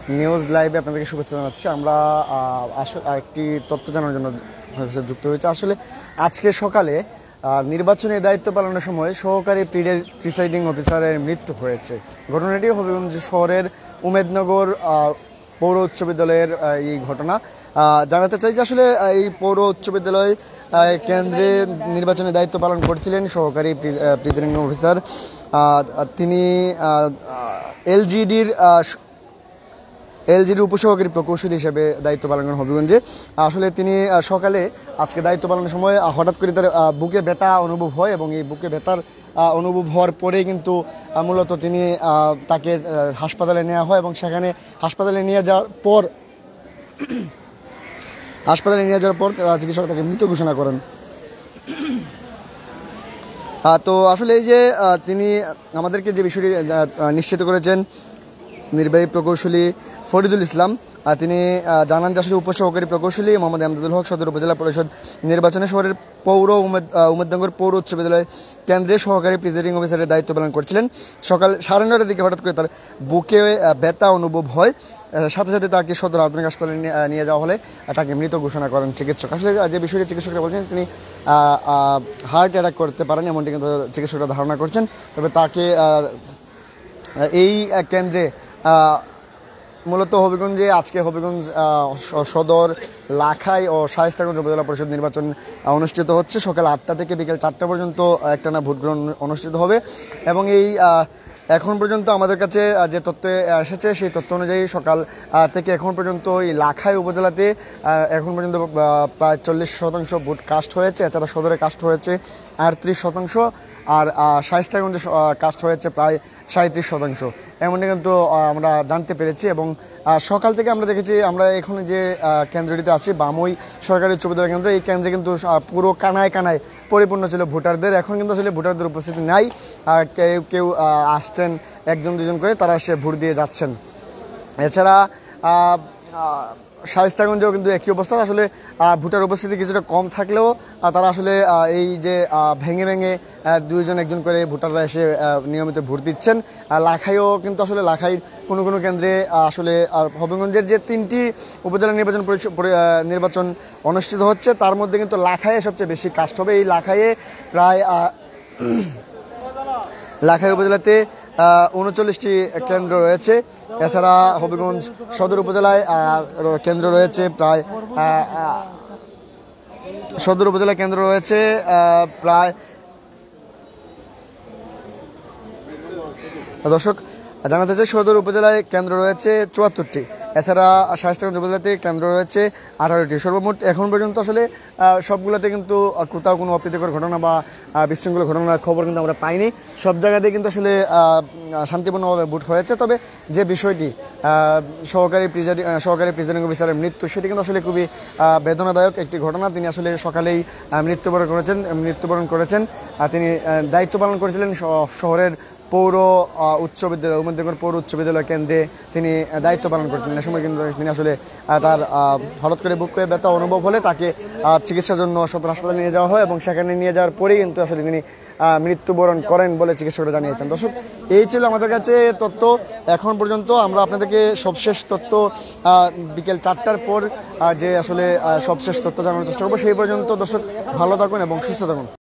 News লাইভে আপনাদেরকে শুভেচ্ছা জানাচ্ছি। আমরা আসলে একটি তথ্য জানার জন্য যুক্ত হয়েছে। আসলে আজকে সকালে নির্বাচনী দায়িত্ব পালনের সময় সহকারী প্রিসাইডিং অফিসারের মৃত্যু হয়েছে। ঘটনাটি হবিগঞ্জ শহরের উমেদনগর পৌর উচ্চ বিদ্যালয়ের এই ঘটনা। জানাতে চাই যে আসলে এই পৌর উচ্চ বিদ্যালয় কেন্দ্রে নির্বাচনী দায়িত্ব পালন করছিলেন সহকারী প্রিসাইডিং অফিসার। তিনি এলজিডির উপসহকারী প্রকৌশলী হিসেবে দায়িত্ব পালন করেন হবিগঞ্জে। আসলে তিনি সকালে আজকে দায়িত্ব পালনের সময় হঠাৎ করে তার বুকে ব্যথা অনুভব হয় এবং এই বুকে ব্যথার অনুভব হওয়ার পরেই কিন্তু মূলত তিনি তাকে হাসপাতালে নেওয়া হয় এবং সেখানে হাসপাতালে নিয়ে যাওয়ার পর চিকিৎসক তাকে মৃত ঘোষণা করেন। তো আসলে এই যে তিনি আমাদেরকে যে বিষয়টি নিশ্চিত করেছেন নির্বাহী প্রকৌশলী ফরিদুল ইসলাম, তিনি জানান যে আসলে উপসহকারী প্রকৌশলী মোহাম্মদ আমদাদুল হক সদর উপজেলা পরিষদ নির্বাচনে শহরের উমেদনগর পৌর উচ্চ বিদ্যালয় কেন্দ্রে সহকারী প্রিসাইডিং অফিসারের দায়িত্ব পালন করছিলেন। সকাল 9:30টার দিকে হঠাৎ করে তার বুকে ব্যথা অনুভব হয়, সাথে সাথে তাকে সদর আধুনিক হাসপাতালে নিয়ে যাওয়া হলে তাকে মৃত ঘোষণা করেন চিকিৎসক। আসলে যে বিষয়টি চিকিৎসকরা বলছেন তিনি হার্ট অ্যাটাক করতে পারেন এমনটি কিন্তু চিকিৎসকরা ধারণা করছেন। তবে তাকে এই কেন্দ্রে মূলত হবিগঞ্জে আজকে হবিগঞ্জ সদর, লাখাই ও শায়েস্তাগঞ্জ উপজেলা পরিষদ নির্বাচন অনুষ্ঠিত হচ্ছে। সকাল 8টা থেকে বিকেল 4টা পর্যন্ত একটানা ভোট গ্রহণ অনুষ্ঠিত হবে এবং এই এখন পর্যন্ত আমাদের কাছে যে তথ্য এসেছে সেই তথ্য অনুযায়ী সকাল থেকে এখন পর্যন্ত এই লাখাই উপজেলাতে এখন পর্যন্ত প্রায় 40% ভোট কাস্ট হয়েছে। এছাড়া সদরে কাস্ট হয়েছে 38%, আর শায়েস্তাগঞ্জে কাস্ট হয়েছে প্রায় 37%। এমনটি কিন্তু আমরা জানতে পেরেছি এবং সকাল থেকে আমরা দেখেছি, আমরা এখানে যে কেন্দ্রটিতে আছি বামই সরকারি উচ্চ বিদ্যালয় কেন্দ্র, এই কেন্দ্রে কিন্তু পুরো কানায় কানায় পরিপূর্ণ ছিল ভোটারদের। এখন কিন্তু আসলে ভোটারদের উপস্থিতি নাই, কেউ আসছেন 1-2 করে, তারা সে ভোট দিয়ে যাচ্ছেন। এছাড়া শায়েস্তাগঞ্জেও কিন্তু একই অবস্থা। আসলে ভোটার উপস্থিতি কিছুটা কম থাকলেও তারা আসলে এই যে ভেঙে 2-1 করে ভোটাররা এসে নিয়মিত ভোট দিচ্ছেন। লাখাইও কিন্তু আসলে লাখাইর কোনো কেন্দ্রে আসলে হবিগঞ্জের যে 3টি উপজেলা নির্বাচন অনুষ্ঠিত হচ্ছে তার মধ্যে কিন্তু লাখাইয়ে সবচেয়ে বেশি কাস্ট হবে। এই লাখাইয়ে প্রায় লাখাই উপজেলাতে 39টি কেন্দ্র রয়েছে। এছাড়া হবিগঞ্জ সদর উপজেলায় কেন্দ্র রয়েছে প্রায় দর্শক জানাতে চাই সদর উপজেলায় কেন্দ্র রয়েছে 74টি। এছাড়া শায়েস্তাগঞ্জ উপজেলাতে কেন্দ্র রয়েছে 18টি। সর্বমোট এখন পর্যন্ত আসলে সবগুলোতে কিন্তু কোথাও কোনো অপ্রীতিকর ঘটনা বা বিশৃঙ্খল ঘটনার খবর কিন্তু আমরা পাইনি। সব জায়গাতেই কিন্তু আসলে শান্তিপূর্ণভাবে ভোট হয়েছে। তবে যে বিষয়টি সহকারী প্রিসাইডিং অফিসারের মৃত্যু, সেটি কিন্তু আসলে খুবই বেদনাদায়ক একটি ঘটনা। তিনি আসলে সকালেই মৃত্যুবরণ করেছেন। তিনি দায়িত্ব পালন করেছিলেন শহরের পৌর উচ্চ বিদ্যালয় উমেদনগর পৌর উচ্চ বিদ্যালয় কেন্দ্রে তিনি দায়িত্ব পালন করছিলেন। এ সময় কিন্তু তিনি আসলে তার হঠাৎ করে বুকে ব্যথা অনুভব হলে তাকে চিকিৎসার জন্য সদর হাসপাতালে নিয়ে যাওয়া হয় এবং সেখানে নিয়ে যাওয়ার পরেই কিন্তু আসলে তিনি মৃত্যুবরণ করেন বলে চিকিৎসকরা জানিয়েছেন। দর্শক, এই ছিল আমাদের কাছে তথ্য এখন পর্যন্ত। আমরা আপনাদেরকে সবশেষ তথ্য বিকেল 4টার পর যে আসলে সবশেষ তথ্য জানানোর চেষ্টা করবো। সেই পর্যন্ত দর্শক ভালো থাকুন এবং সুস্থ থাকুন।